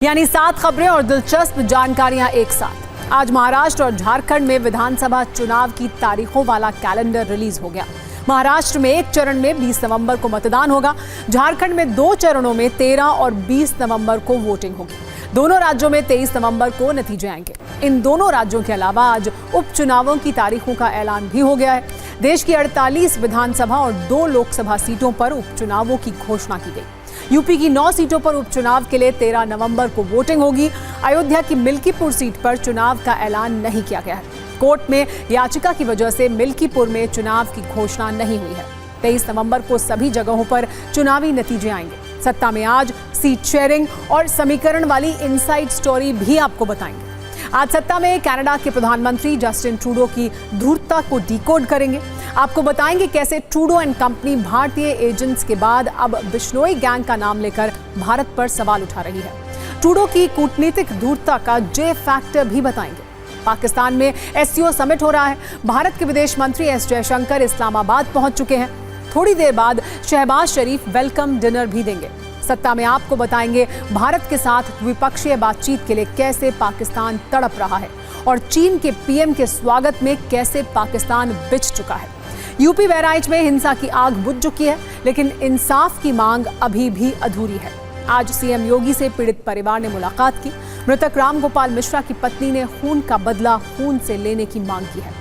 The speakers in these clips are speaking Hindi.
यानी 7 खबरें और दिलचस्प जानकारियां एक साथ। आज महाराष्ट्र और झारखंड में विधानसभा चुनाव की तारीखों वाला कैलेंडर रिलीज हो गया। महाराष्ट्र में एक चरण में 20 नवंबर को मतदान होगा। झारखंड में 2 चरणों में 13 और 20 नवंबर को वोटिंग होगी। दोनों राज्यों में 23 नवंबर को नतीजे आएंगे। इन दोनों राज्यों के अलावा आज उपचुनावों की तारीखों का ऐलान भी हो गया है। देश की 48 विधानसभा और 2 लोकसभा सीटों पर उपचुनावों की घोषणा की गई। यूपी की 9 सीटों पर उपचुनाव के लिए 13 नवंबर को वोटिंग होगी। अयोध्या की मिल्कीपुर सीट पर चुनाव का ऐलान नहीं किया गया है। कोर्ट में याचिका की वजह से मिल्कीपुर में चुनाव की घोषणा नहीं हुई है। 23 नवंबर को सभी जगहों पर चुनावी नतीजे आएंगे। सत्ता में आज सीट शेयरिंग और समीकरण वाली इनसाइड स्टोरी भी आपको बताएंगे। आज सत्ता में कनाडा के प्रधानमंत्री जस्टिन ट्रूडो की धूर्तता को डिकोड करेंगे। आपको बताएंगे कैसे ट्रूडो एंड कंपनी भारतीय एजेंट्स के बाद अब बिश्नोई गैंग का नाम लेकर भारत पर सवाल उठा रही है। ट्रूडो की कूटनीतिक धूर्तता का जे फैक्टर भी बताएंगे। पाकिस्तान में एससीओ समिट हो रहा है। भारत के विदेश मंत्री एस जयशंकर इस्लामाबाद पहुंच चुके हैं। थोड़ी देर बाद शहबाज शरीफ वेलकम डिनर भी देंगे। सत्ता में आपको बताएंगे भारत के साथ द्विपक्षीय बातचीत के लिए कैसे पाकिस्तान तड़प रहा है और चीन के पीएम के स्वागत में कैसे पाकिस्तान बिछ चुका है। यूपी बहराइच में हिंसा की आग बुझ चुकी है, लेकिन इंसाफ की मांग अभी भी अधूरी है। आज सीएम योगी से पीड़ित परिवार ने मुलाकात की। मृतक राम गोपाल मिश्रा की पत्नी ने खून का बदला खून से लेने की मांग की है।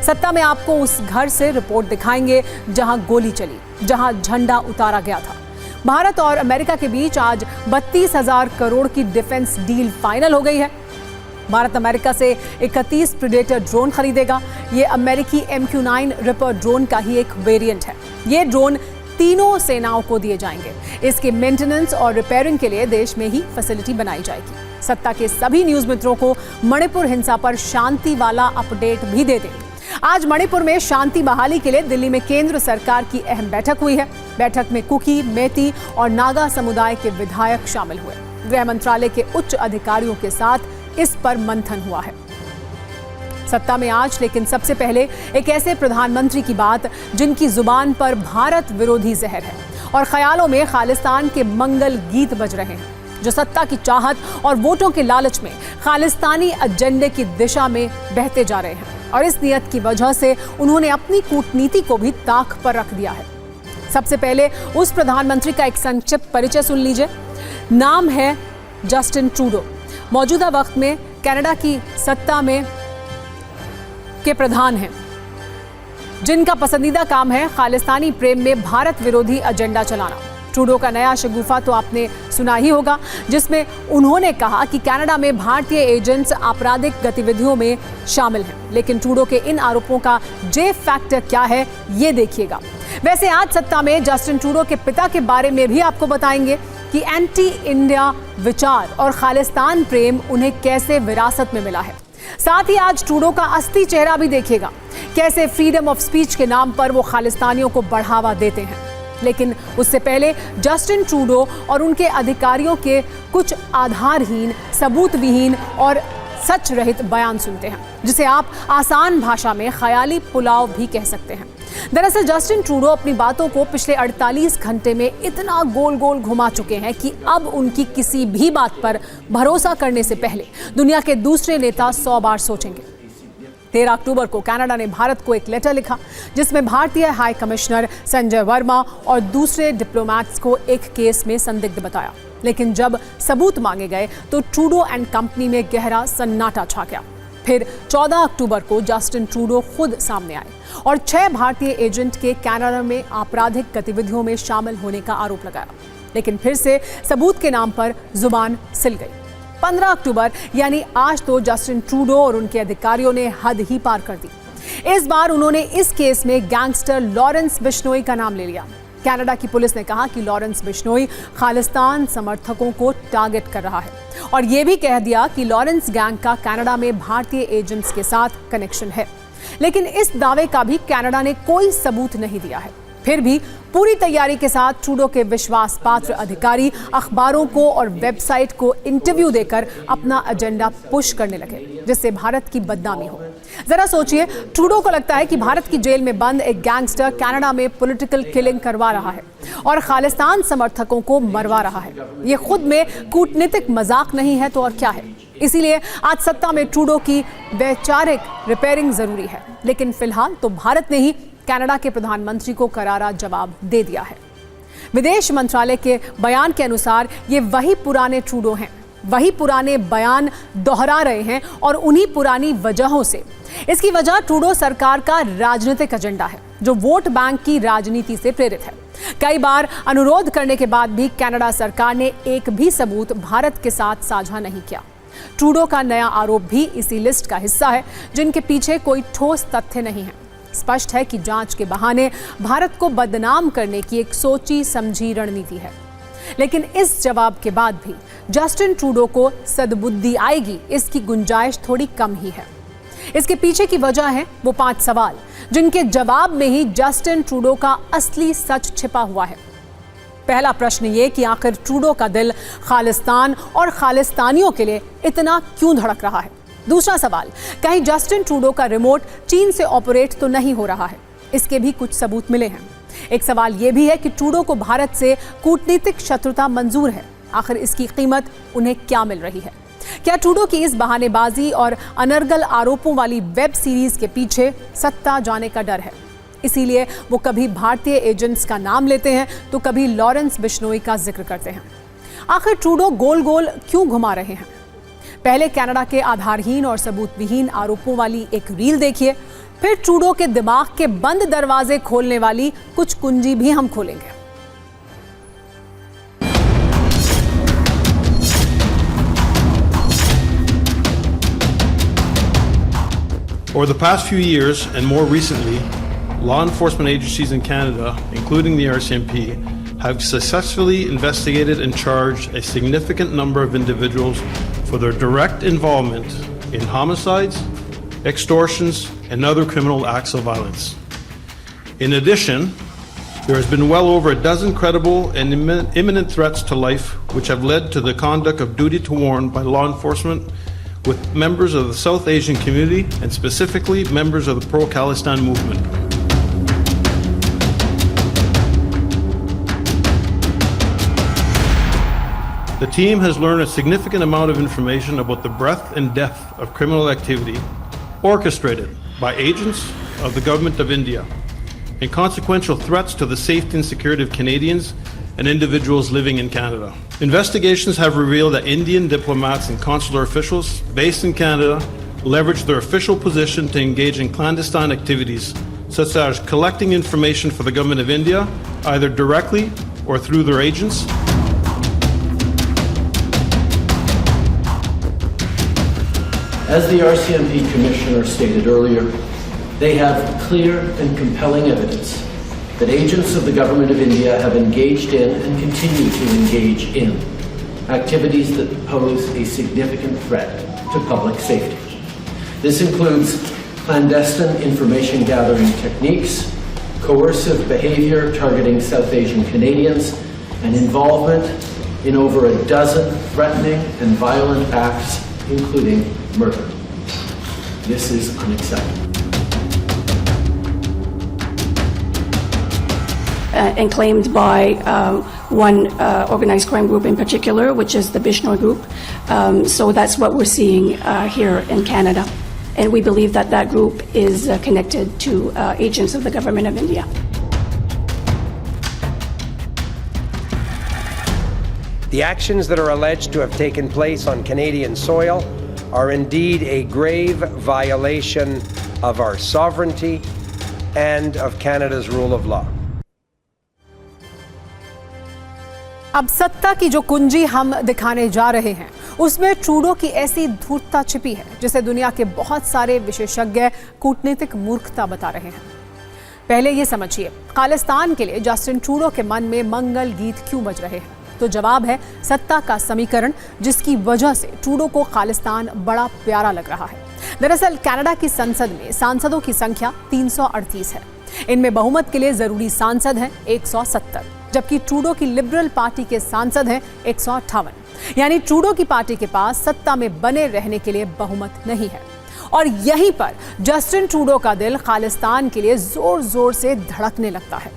सत्ता में आपको उस घर से रिपोर्ट दिखाएंगे जहां गोली चली, जहां झंडा उतारा गया था। भारत और अमेरिका के बीच आज 32,000 करोड़ की डिफेंस डील फाइनल हो गई है। भारत अमेरिका से 31 प्रीडेटर ड्रोन खरीदेगा। ये अमेरिकी MQ-9 रिपर ड्रोन का ही एक वेरिएंट है। ये ड्रोन तीनों सेनाओं को दिए जाएंगे। इसके मेंटेनेंस और रिपेयरिंग के लिए देश में ही फैसिलिटी बनाई जाएगी। सत्ता के सभी न्यूज मित्रों को मणिपुर हिंसा पर शांति वाला अपडेट भी दे दें। आज मणिपुर में शांति बहाली के लिए दिल्ली में केंद्र सरकार की अहम बैठक हुई है। बैठक में कुकी, मेती और नागा समुदाय के विधायक शामिल हुए। गृह मंत्रालय के उच्च अधिकारियों के साथ इस पर मंथन हुआ है। सत्ता में आज लेकिन सबसे पहले एक ऐसे प्रधानमंत्री की बात जिनकी जुबान पर भारत विरोधी जहर है और ख्यालों में खालिस्तान के मंगल गीत बज रहे हैं, जो सत्ता की चाहत और वोटों के लालच में खालिस्तानी एजेंडे की दिशा में बहते जा रहे हैं। और इस नियत की वजह से उन्होंने अपनी कूटनीति को भी ताक पर रख दिया है। सबसे पहले उस प्रधानमंत्री का एक संक्षिप्त परिचय सुन लीजिए। नाम है जस्टिन ट्रूडो। मौजूदा वक्त में कनाडा की सत्ता में के प्रधान हैं, जिनका पसंदीदा काम है खालिस्तानी प्रेम में भारत विरोधी एजेंडा चलाना। ट्रूडो का नया शगुफा तो आपने सुना ही होगा, जिसमें उन्होंने कहा कि कनाडा में भारतीय एजेंट्स आपराधिक गतिविधियों में शामिल हैं। लेकिन ट्रूडो के इन आरोपों का जे फैक्टर क्या है, ये देखिएगा। वैसे आज सत्ता में जस्टिन ट्रूडो के पिता के बारे में भी आपको बताएंगे कि एंटी इंडिया विचार और खालिस्तान प्रेम उन्हें कैसे विरासत में मिला है। साथ ही आज ट्रूडो का असली चेहरा भी देखिएगा, कैसे फ्रीडम ऑफ स्पीच के नाम पर वो खालिस्तानियों को बढ़ावा देते हैं। लेकिन उससे पहले जस्टिन ट्रूडो और उनके अधिकारियों के कुछ आधारहीन, सबूत विहीन और सच रहित बयान सुनते हैं, जिसे आप आसान भाषा में ख्याली पुलाव भी कह सकते हैं। दरअसल जस्टिन ट्रूडो अपनी बातों को पिछले 48 घंटे में इतना गोल गोल घुमा चुके हैं कि अब उनकी किसी भी बात पर भरोसा करने से पहले दुनिया के दूसरे नेता 100 बार सोचेंगे। 13 अक्टूबर को कनाडा ने भारत को एक लेटर लिखा, जिसमें भारतीय हाई कमिश्नर संजय वर्मा और दूसरे डिप्लोमैट्स को एक केस में संदिग्ध बताया। लेकिन जब सबूत मांगे गए तो ट्रूडो एंड कंपनी में गहरा सन्नाटा छा गया। फिर 14 अक्टूबर को जस्टिन ट्रूडो खुद सामने आए और 6 भारतीय एजेंट के कनाडा में आपराधिक गतिविधियों में शामिल होने का आरोप लगाया। लेकिन फिर से सबूत के नाम पर जुबान सिल गई। 15 अक्टूबर यानी आज तो जस्टिन ट्रूडो और उनके अधिकारियों ने हद ही पार कर दी। इस बार उन्होंने इस केस में गैंगस्टर लॉरेंस बिश्नोई का नाम ले लिया। कनाडा की पुलिस ने कहा कि लॉरेंस बिश्नोई खालिस्तान समर्थकों को टारगेट कर रहा है और यह भी कह दिया कि लॉरेंस गैंग का कनाडा में भारतीय एजेंट्स के साथ कनेक्शन है। लेकिन इस दावे का भी कनाडा ने कोई सबूत नहीं दिया है। फिर भी पूरी तैयारी के साथ ट्रूडो के विश्वास पात्र अधिकारी अखबारों को और वेबसाइट को इंटरव्यू देकर अपना एजेंडा पुश करने लगे, जिससे भारत की बदनामी हो। जरा सोचिए, ट्रूडो को लगता है कि भारत की जेल में बंद एक गैंगस्टर कनाडा में पॉलिटिकल किलिंग करवा रहा है और खालिस्तान समर्थकों को मरवा रहा है। ये खुद में कूटनीतिक मजाक नहीं है तो और क्या है। इसीलिए आज सत्ता में ट्रूडो की वैचारिक रिपेयरिंग जरूरी है। लेकिन फिलहाल तो भारत ने ही कनाडा के प्रधानमंत्री को करारा जवाब दे दिया है। विदेश मंत्रालय के बयान के अनुसार ये वही पुराने ट्रूडो हैं, वही पुराने बयान दोहरा रहे हैं और उन्हीं पुरानी वजहों से। इसकी वजह ट्रूडो सरकार का राजनीतिक एजेंडा है जो वोट बैंक की राजनीति से प्रेरित है। कई बार अनुरोध करने के बाद भी कनाडा सरकार ने एक भी सबूत भारत के साथ साझा नहीं किया। ट्रूडो का नया आरोप भी इसी लिस्ट का हिस्सा है जिनके पीछे कोई ठोस तथ्य नहीं है। स्पष्ट है कि जांच के बहाने भारत को बदनाम करने की एक सोची समझी रणनीति है। लेकिन इस जवाब के बाद भी जस्टिन ट्रूडो को सद्बुद्धि आएगी, इसकी गुंजाइश थोड़ी कम ही है। इसके पीछे की वजह है वो 5 सवाल जिनके जवाब में ही जस्टिन ट्रूडो का असली सच छिपा हुआ है। पहला प्रश्न ये कि आखिर ट्रूडो का दिल खालिस्तान और खालिस्तानियों के लिए इतना क्यों धड़क रहा है। दूसरा सवाल, कहीं जस्टिन ट्रूडो का रिमोट चीन से ऑपरेट तो नहीं हो रहा है। इसके भी कुछ सबूत मिले हैं। एक सवाल यह भी है कि ट्रूडो को भारत से कूटनीतिक शत्रुता मंजूर है। आखिर इसकी कीमत उन्हें क्या मिल रही है। क्या ट्रूडो की इस बहानेबाजी और अनर्गल आरोपों वाली वेब सीरीज के पीछे सत्ता जाने का डर है। इसीलिए वो कभी भारतीय एजेंट्स का नाम लेते हैं तो कभी लॉरेंस बिश्नोई का जिक्र करते हैं। आखिर ट्रूडो गोल गोल क्यों घुमा रहे हैं। पहले कनाडा के आधारहीन और सबूत विहीन आरोपों वाली एक रील देखिए, फिर ट्रूडो के दिमाग के बंद दरवाजे खोलने वाली कुछ कुंजी भी हम खोलेंगे। Over the past few years, and more recently, law enforcement agencies in Canada, including the RCMP, have successfully investigated and charged a significant number of individuals for their direct involvement in homicides, extortions, and other criminal acts of violence. In addition, there has been well over a dozen credible and imminent threats to life which have led to the conduct of duty to warn by law enforcement with members of the South Asian community and specifically members of the pro-Khalistan movement. The team has learned a significant amount of information about the breadth and depth of criminal activity orchestrated by agents of the Government of India and consequential threats to the safety and security of Canadians and individuals living in Canada. Investigations have revealed that Indian diplomats and consular officials based in Canada leveraged their official position to engage in clandestine activities such as collecting information for the Government of India, either directly or through their agents. As the RCMP Commissioner stated earlier, they have clear and compelling evidence that agents of the Government of India have engaged in and continue to engage in activities that pose a significant threat to public safety. This includes clandestine information gathering techniques, coercive behavior targeting South Asian Canadians, and involvement in over a dozen threatening and violent acts, including murder. This is unacceptable. And claimed by one organized crime group in particular, which is the Bishnoi group. So that's what we're seeing here in Canada. And we believe that that group is connected to agents of the Government of India. The actions that are alleged to have taken place on Canadian soil are indeed a grave violation of our sovereignty and of Canada's rule of law. अब सत्ता की जो कुंजी हम दिखाने जा रहे हैं उसमें ट्रूडो की ऐसी धूर्तता छिपी है जिसे दुनिया के बहुत सारे विशेषज्ञ कूटनीतिक मूर्खता बता रहे हैं। पहले ये समझिए, खालिस्तान के लिए जस्टिन ट्रूडो के मन में मंगल गीत क्यों बज रहे हैं। तो जवाब है सत्ता का समीकरण, जिसकी वजह से ट्रूडो को खालिस्तान बड़ा प्यारा लग रहा है। दरअसल कनाडा की संसद में सांसदों की संख्या 338 है। इनमें बहुमत के लिए जरूरी सांसद हैं 170, जबकि ट्रूडो की लिबरल पार्टी के सांसद हैं 158। यानी ट्रूडो की पार्टी के पास सत्ता में बने रहने के लिए बहुमत नहीं है। और यहीं पर जस्टिन ट्रूडो का दिल खालिस्तान के लिए जोर जोर से धड़कने लगता है।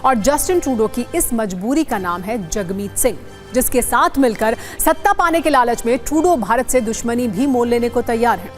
और जस्टिन ट्रूडो की इस मजबूरी का नाम है जगमीत सिंह, जिसके साथ मिलकर सत्ता पाने के लालच में ट्रूडो भारत से दुश्मनी भी मोल लेने को तैयार है।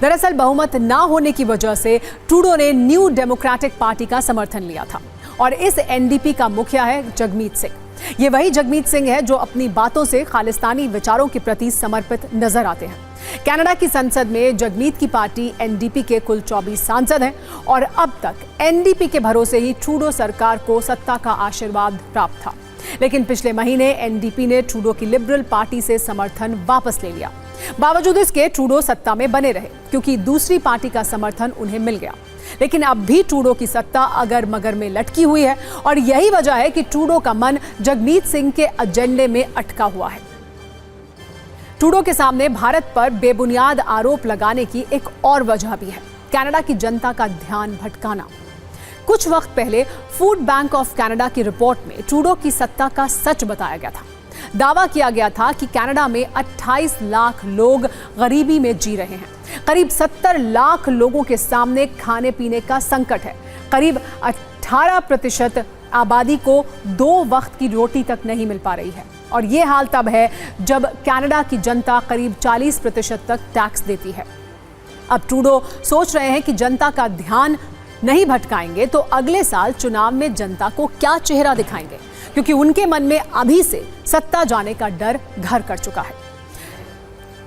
दरअसल बहुमत ना होने की वजह से ट्रूडो ने न्यू डेमोक्रेटिक पार्टी का समर्थन लिया था और इस एनडीपी का मुखिया है जगमीत सिंह। ये वही जगमीत सिंह है जो अपनी बातों से खालिस्तानी विचारों के प्रति समर्पित नजर आते हैं। कनाडा की संसद में जगमीत की पार्टी एनडीपी के कुल 24 सांसद हैं और अब तक एनडीपी के भरोसे ही ट्रूडो सरकार को सत्ता का आशीर्वाद प्राप्त था। लेकिन पिछले महीने एनडीपी ने ट्रूडो की लिबरल पार्टी से समर्थन वापस ले लिया। बावजूद इसके ट्रूडो सत्ता में बने रहे क्योंकि दूसरी पार्टी का समर्थन उन्हें मिल गया। लेकिन अब भी ट्रूडो की सत्ता अगर मगर में लटकी हुई है और यही वजह है कि ट्रूडो का मन जगमीत सिंह के एजेंडे में अटका हुआ है। ट्रूडो के सामने भारत पर बेबुनियाद आरोप लगाने की एक और वजह भी है, कनाडा की जनता का ध्यान भटकाना। कुछ वक्त पहले फूड बैंक ऑफ कनाडा की रिपोर्ट में ट्रूडो की सत्ता का सच बताया गया था। दावा किया गया था कि कनाडा में 28 लाख लोग गरीबी में जी रहे हैं। करीब 70 लाख लोगों के सामने खाने पीने का संकट है। करीब 18% आबादी को 2 वक्त की रोटी तक नहीं मिल पा रही है। और ये हाल तब है जब कनाडा की जनता करीब 40% तक टैक्स देती है। अब ट्रूडो सोच रहे हैं कि जनता का ध्यान नहीं भटकाएंगे तो अगले साल चुनाव में जनता को क्या चेहरा दिखाएंगे, क्योंकि उनके मन में अभी से सत्ता जाने का डर घर कर चुका है।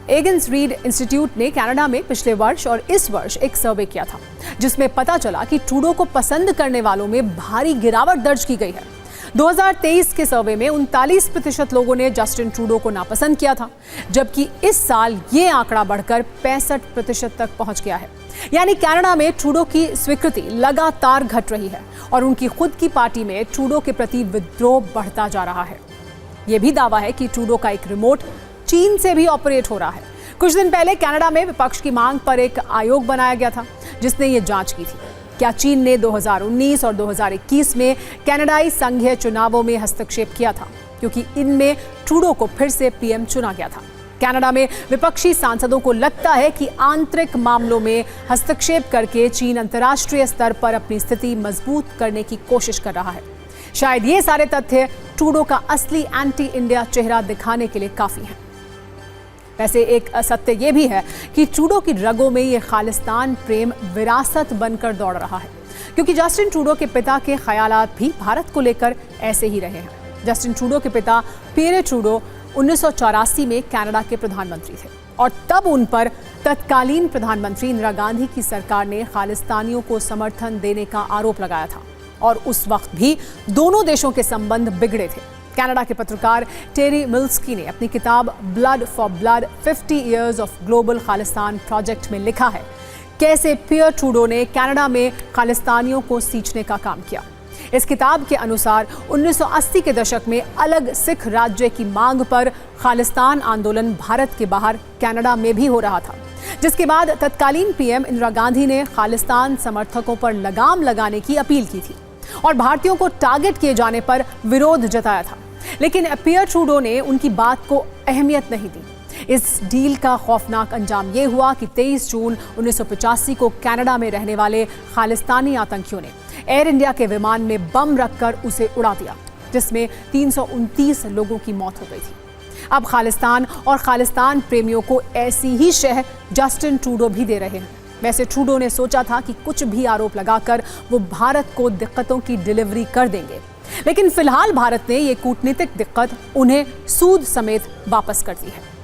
एगन्स रीड इंस्टीट्यूट ने कनाडा में पिछले वर्ष और इस वर्ष एक सर्वे किया था, जिसमें पता चला कि ट्रूडो को पसंद करने वालों में भारी गिरावट दर्ज की गई है। 2023 के सर्वे में 39% लोगों ने जस्टिन ट्रूडो को नापसंद किया था, जबकि इस साल ये आंकड़ा बढ़कर 65% तक पहुंच गया है। यानी कनाडा में ट्रूडो की स्वीकृति लगातार घट रही है और उनकी खुद की पार्टी में ट्रूडो के प्रति विद्रोह बढ़ता जा रहा है। यह भी दावा है कि ट्रूडो का एक रिमोट चीन से भी ऑपरेट हो रहा है। कुछ दिन पहले कनाडा में विपक्ष की मांग पर एक आयोग बनाया गया था जिसने ये जांच की थी, क्या चीन ने 2019 और 2021 में कनाडाई संघीय चुनावों में हस्तक्षेप किया था, क्योंकि इनमें ट्रूडो को फिर से पीएम चुना गया था। कनाडा में विपक्षी सांसदों को लगता है कि आंतरिक मामलों में हस्तक्षेप करके चीन अंतर्राष्ट्रीय स्तर पर अपनी स्थिति मजबूत करने की कोशिश कर रहा है। शायद ये सारे तथ्य ट्रूडो का असली एंटी इंडिया चेहरा दिखाने के लिए काफी हैं। वैसे एक सत्य ये भी है कि ट्रूडो की रगों में ये खालिस्तान प्रेम विरासत बनकर दौड़ रहा है, क्योंकि जस्टिन ट्रूडो के पिता के ख्यालात भी भारत को लेकर ऐसे ही रहे हैं। जस्टिन ट्रूडो के पिता पियरे ट्रूडो 1984 में कनाडा के प्रधानमंत्री थे और तब उन पर तत्कालीन प्रधानमंत्री इंदिरा गांधी की सरकार ने खालिस्तानियों को समर्थन देने का आरोप लगाया था और उस वक्त भी दोनों देशों के संबंध बिगड़े थे। कनाडा के पत्रकार टेरी मिल्स्की ने अपनी किताब blood for blood 50 years of global Khalistan project में लिखा है कैसे पियर ट्रूडो ने कनाडा में खालिस्तानियों को सींचने का काम किया। इस किताब के अनुसार 1980 के दशक में अलग सिख राज्य की मांग पर खालिस्तान आंदोलन भारत के बाहर कनाडा में भी हो रहा था, जिसके बाद तत्कालीन पीएम इंदिरा गांधी ने खालिस्तान समर्थकों पर लगाम लगाने की अपील की थी और भारतीयों को टारगेट किए जाने पर विरोध जताया था। लेकिन पियर ट्रूडो ने उनकी बात को अहमियत नहीं दी। इस डील का खौफनाक अंजाम यह हुआ कि 23 जून 1985 को कनाडा में रहने वाले खालिस्तानी आतंकियों ने एयर इंडिया के विमान में बम रखकर उसे उड़ा दिया, जिसमें 329 लोगों की मौत हो गई थी। अब खालिस्तान और खालिस्तान प्रेमियों को ऐसी ही शह जस्टिन ट्रूडो भी दे रहे हैं। वैसे ट्रूडो ने सोचा था कि कुछ भी आरोप लगाकर वो भारत को दिक्कतों की डिलीवरी कर देंगे, लेकिन फिलहाल भारत ने ये कूटनीतिक दिक्कत उन्हें सूद समेत वापस कर दी है।